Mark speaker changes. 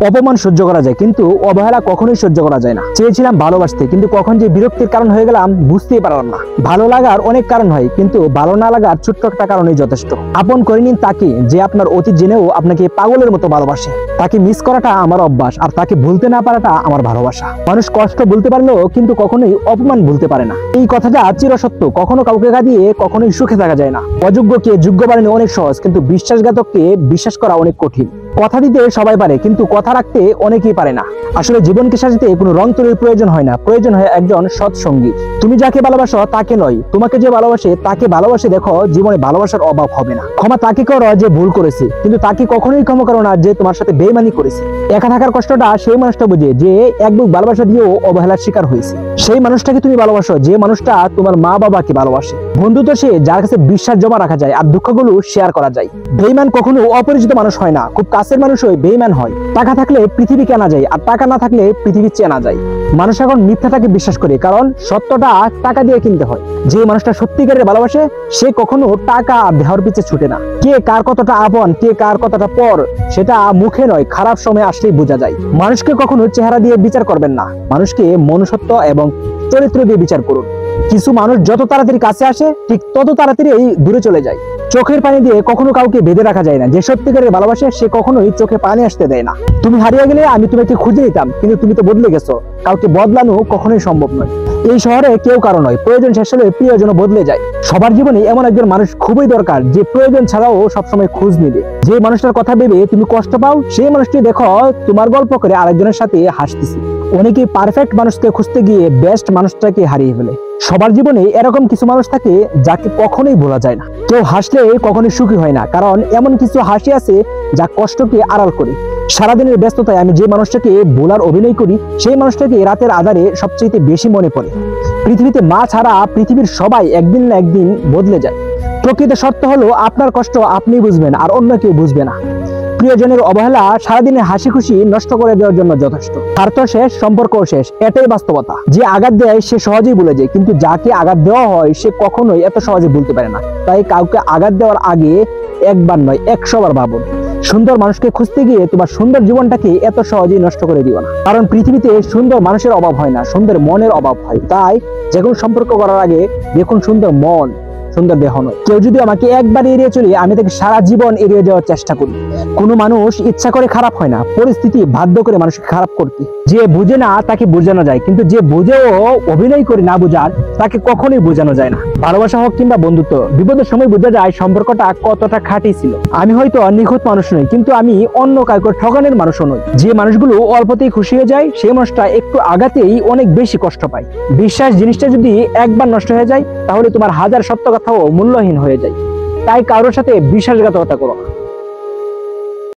Speaker 1: অপমান সহ্য করা যায়, কিন্তু অবহেলা কখনোই সহ্য করা যায় না। চেয়েছিলাম ভালোবাসতে, কিন্তু কখন যে বিরক্তির কারণ হয়ে গেলাম বুঝতেই পারলাম না। ভালো লাগার অনেক কারণ হয়, কিন্তু ভালো না লাগার ছোট্ট একটা কারণই যথেষ্ট। আপন করে নিন তাকে যে আপনার অতীত জেনেও আপনাকে পাগলের মতো ভালোবাসে। তাকে মিস করাটা আমার অভ্যাস, আর তাকে ভুলতে না পারাটা আমার ভালোবাসা। মানুষ কষ্ট ভুলতে পারলেও কিন্তু কখনোই অপমান ভুলতে পারে না। এই কথাটা চিরসত্য। কখনো কাউকে কাঁদিয়ে কখনোই সুখে থাকা যায় না। অযোগ্যকে যোগ্য বানানো অনেক সহজ, কিন্তু বিশ্বাসঘাতককে বিশ্বাস করা অনেক কঠিন। কথা দিতে সবাই পারে, কিন্তু কথা রাখতে অনেকেই পারে না। আসলে জীবনকে সাজাতে কোনো রং তুলির প্রয়োজন হয় না, প্রয়োজন হয় একজন সৎ সঙ্গী। তুমি যাকে ভালোবাসো তাকে নয়, তোমাকে যে ভালোবাসে তাকে ভালোবাসে। দেখো, জীবনে ভালোবাসার অভাব হবে না। ক্ষমা তাকে করো যে ভুল করেছে, কিন্তু তাকে কখনোই ক্ষমা করো না যে তোমার সাথে বেইমানি করেছে। একা থাকার কষ্টটা সেই মানুষটা বুঝে যে এক বুক ভালোবাসা দিয়েও অবহেলার শিকার হয়েছে। সেই মানুষটাকে তুমি ভালোবাসো যে মানুষটা তোমার মা বাবাকে ভালোবাসে। বন্ধু তো সে যার কাছে বিশ্বাস জমা রাখা যায় আর দুঃখগুলো শেয়ার করা যায়। বেইমান কখনো অপরিচিত মানুষ হয় না, খুব কাছের মানুষই বেইমান হয়। টাকা থাকলে পৃথিবী কেনা যায়, আর টাকা না থাকলে পৃথিবী চেনা যায়। মানুষ এখন মিথ্যাটাকে বিশ্বাস করে, কারণ সত্যটা টাকা দিয়ে কিনতে হয়। যে মানুষটা সত্যিকারের ভালোবাসে সে কখনো টাকা দেহর পিছে ছুটে না। কে কার কতটা আপন, কে কার কতটা পর, সেটা মুখে নয়, খারাপ সময় আসলেই বোঝা যায়। মানুষকে কখনো চেহারা দিয়ে বিচার করবেন না, মানুষকে মনুষ্যত্ব এবং চরিত্র দিয়ে বিচার করুন। কিছু মানুষ যত তাড়াতাড়ি কাছে আসে ঠিক তত তাড়াতাড়ি দূরে চলে যায়। চোখের পানি দিয়ে কখনো কাউকে বেঁধে রাখা যায় না। যে সত্যিকারের ভালোবাসে সে কখনোই চোখে পানি আসতে দেয় না। তুমি হারিয়ে গেলে আমি তোমাকে খুঁজে নিতাম, কিন্তু তুমি তো বদলে গেছো। কাউকে বদলানো কখনোই সম্ভব নয়। এই শহরে কেউ কারো নয়, প্রয়োজন শেষ হলে প্রিয়জন বদলে যায়। সবার জীবনে এমন একজন মানুষ খুবই দরকার যে প্রয়োজন ছাড়াও সবসময় খোঁজ নেবে। যে মানুষটার কথা ভেবে তুমি কষ্ট পাও সেই মানুষটি দেখো তোমার গল্প করে আরেকজনের সাথে হাসতেছে। অনেকেই পারফেক্ট মানুষকে খুঁজতে গিয়ে বেস্ট মানুষটাকে হারিয়ে ফেলে। সবার জীবনে এরকম কিছু মানুষ থাকে যাকে কখনোই ভোলা যায় না। কেউ হাসলে কখনোই সুখী হয় না, কারণ এমন কিছু হাসি আছে যা কষ্টকে আড়াল করে। সারাদিনের ব্যস্ততায় আমি যে মানুষটাকে ভোলার অভিনয় করি সেই মানুষটাকে রাতের আধারে সবচেয়ে বেশি মনে পড়ে। পৃথিবীতে মা ছাড়া পৃথিবীর সবাই একদিন না একদিন বদলে যায়। প্রকৃত সত্য হলো আপনার কষ্ট আপনি বুঝবেন, আর অন্য কেউ বুঝবে না। প্রিয়জনের অবহেলা সারাদিনের হাসি খুশি নষ্ট করে দেওয়ার জন্য যথেষ্ট। স্বার্থ শেষ, সম্পর্ক শেষ, এটাই বাস্তবতা। যে আঘাত দেয় সে সহজেই ভুলে যায়, কিন্তু যাকে আঘাত দেওয়া হয় সে কখনোই এত সহজে ভুলতে পারে না। তাই কাউকে আঘাত দেওয়ার আগে একবার নয় 100 বার ভাবুন। সুন্দর মানুষকে খুঁজতে গিয়ে তোমার সুন্দর জীবনটাকে এত সহজেই নষ্ট করে দিও না, কারণ পৃথিবীতে সুন্দর মানুষের অভাব হয় না, সুন্দর মনের অভাব হয়। তাই যে কোনো সম্পর্ক করার আগে দেখুন সুন্দর মন, সুন্দর দেহ নয়। কেউ যদি আমাকে একবার এড়িয়ে চলে আমি তাকে সারা জীবন এড়িয়ে যাওয়ার চেষ্টা করি। কোনো মানুষ ইচ্ছা করে খারাপ হয় না, পরিস্থিতি বাধ্য করে মানুষকে খারাপ করতে। যে বুঝে না তাকে বোঝানো যায়, কিন্তু যে বুঝেও অভিনয় করে না বোঝার তাকে কখনোই বোঝানো যায় না। ভালোবাসা হোক কিংবা বন্ধুত্ব, বিপদের সময় বোঝা যায় সম্পর্কটা কতটা খাঁটি ছিল। আমি হয়তো নিখুঁত মানুষ নই, কিন্তু আমি অন্য কাউকে ঠকানোর মানুষও নই। যে মানুষগুলো অল্পতেই খুশি হয়ে যায় সেই মানুষটা একটু আঘাতেই অনেক বেশি কষ্ট পায়। বিশ্বাস জিনিসটা যদি একবার নষ্ট হয়ে যায় তাহলে তোমার হাজার সত্য কথাও মূল্যহীন হয়ে যায়। তাই কারোর সাথে বিশ্বাসঘাতকতা করো না।